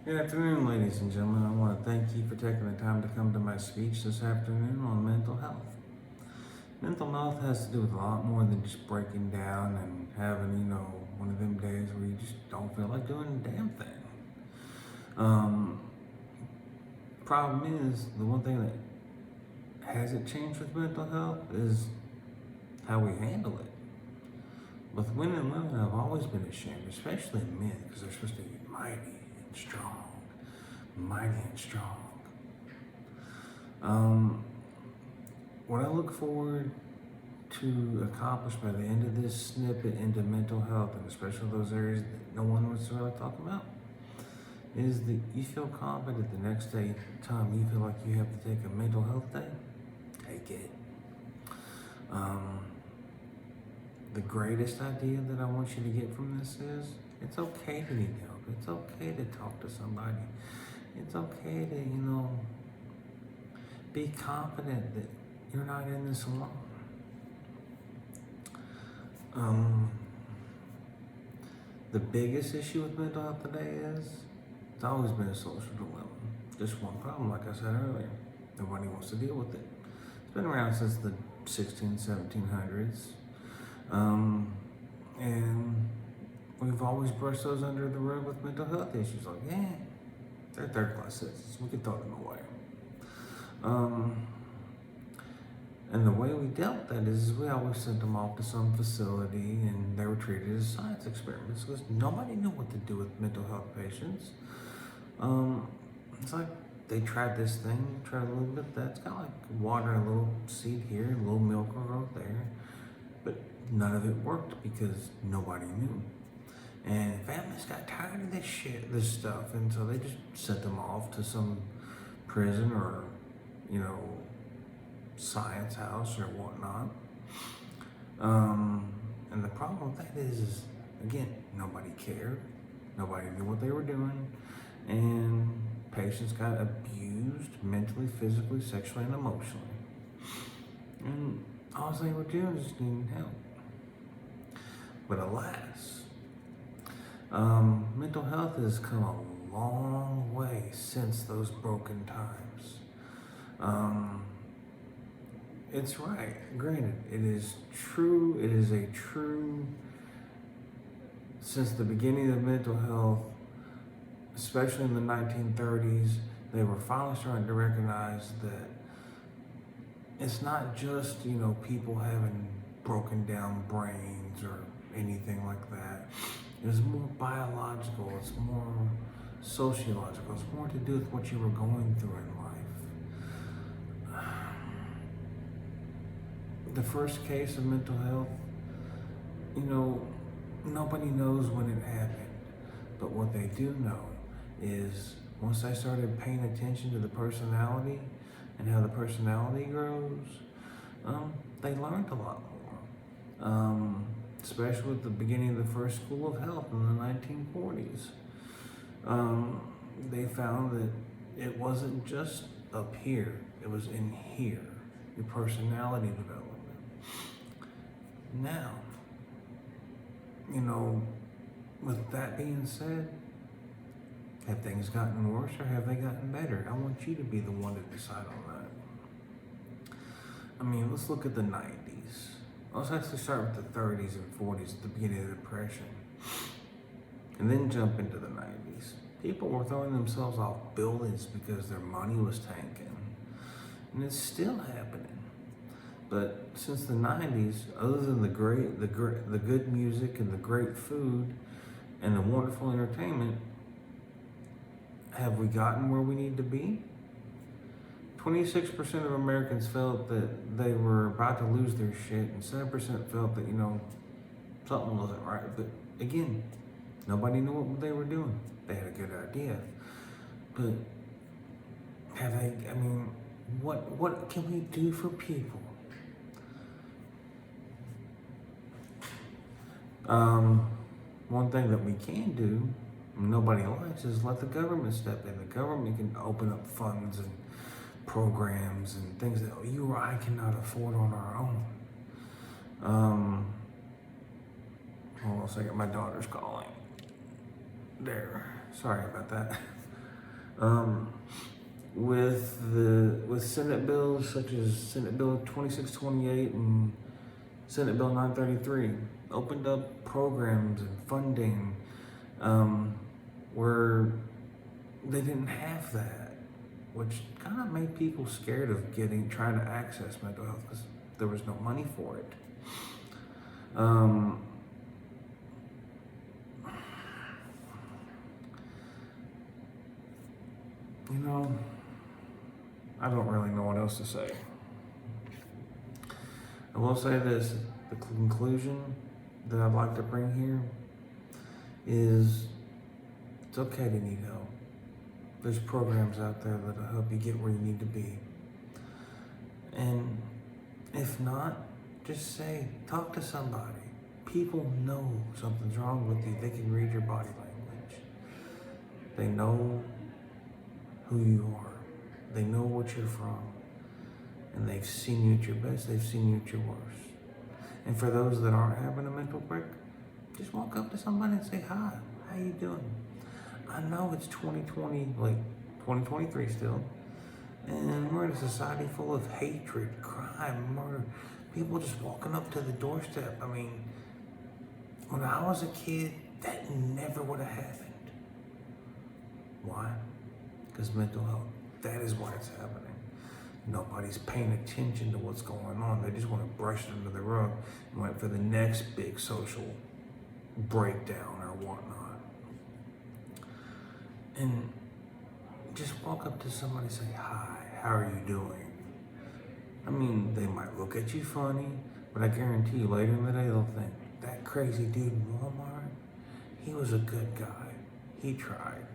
Good afternoon, ladies and gentlemen. I want to thank you for taking the time to come to my speech this afternoon on mental health. Mental health has to do with a lot more than just breaking down and having, one of them days where you just don't feel like doing a damn thing. Um, Problem is, the one thing that hasn't changed with mental health is how we handle it. With men and women, I've always been ashamed, especially men, because they're supposed to be mighty and strong. Mighty and strong. Um, what I look forward to accomplish by the end of this snippet into mental health, and especially those areas that no one wants to really talk about, is that you feel confident the next time you feel like you have to take a mental health day, take it. Um, the greatest idea that I want you to get from this is it's okay to need help. It's okay to talk to somebody. It's okay to, be confident that you're not in this alone. Um, the biggest issue with mental health today is it's always been a social dilemma. Just one problem, like I said earlier. Nobody wants to deal with it. It's been around since the 1700s. And we've always brushed those under the rug with mental health issues. Like, yeah, they're third class citizens. We can throw them away. And the way we dealt that is we always sent them off to some facility and they were treated as science experiments because nobody knew what to do with mental health patients. It's like they tried this thing, tried a little bit. That's kind of like watering a little seed here, a little milk will grow there. But none of it worked because nobody knew. And families got tired of this stuff, and so they just sent them off to some prison or, you know, science house or whatnot. And the problem with that is again, nobody cared. Nobody knew what they were doing. And patients got abused mentally, physically, sexually, and emotionally. And all they were doing is just needing help. But alas, mental health has come a long way since those broken times. It's right. Granted, it is true. It is a true. Since the beginning of mental health, especially in the 1930s, they were finally starting to recognize that it's not just, people having broken down brains or anything like that. It's more biological. It's more sociological. It's more to do with what you were going through in life. The first case of mental health, nobody knows when it happened. But what they do know is once they started paying attention to the personality and how the personality grows, they learned a lot more. Especially with the beginning of the first school of health in the 1940s. They found that it wasn't just up here, it was in here, your personality development. Now, with that being said, have things gotten worse or have they gotten better? I want you to be the one to decide on that. I mean, let's look at the 90s. Let's actually start with the 30s and 40s at the beginning of the Depression. And then jump into the 90s. People were throwing themselves off buildings because their money was tanking. And it's still happening. But since the 90s, other than the good music and the great food and the wonderful entertainment, have we gotten where we need to be? 26% of Americans felt that they were about to lose their shit, and 7% felt that, something wasn't right. But again, nobody knew what they were doing. They had a good idea. But what can we do for people? One thing that we can do, nobody likes, is let the government step in. The government can open up funds and programs and things that you or I cannot afford on our own. Hold on a second, my daughter's calling. There. Sorry about that. With Senate bills such as Senate Bill 2628 and Senate Bill 933, opened up programs and funding where they didn't have that, which kind of made people scared of trying to access mental health because there was no money for it. You know, I don't really know what else to say. I will say this, the conclusion that I'd like to bring here is it's okay to need help. There's programs out there that'll help you get where you need to be. And if not, just talk to somebody. People know something's wrong with you. They can read your body language. They know who you are. They know what you're from. And they've seen you at your best. They've seen you at your worst. And for those that aren't having a mental break, just walk up to somebody and say, hi, how you doing? I know it's 2020, like 2023 still. And we're in a society full of hatred, crime, murder. People just walking up to the doorstep. I mean, when I was a kid, that never would have happened. Why? Because mental health. That is why it's happening. Nobody's paying attention to what's going on. They just want to brush it under the rug and wait for the next big social breakdown or whatnot. And just walk up to somebody and say, hi, how are you doing? I mean, they might look at you funny, but I guarantee you later in the day they'll think, that crazy dude in Walmart, he was a good guy. He tried.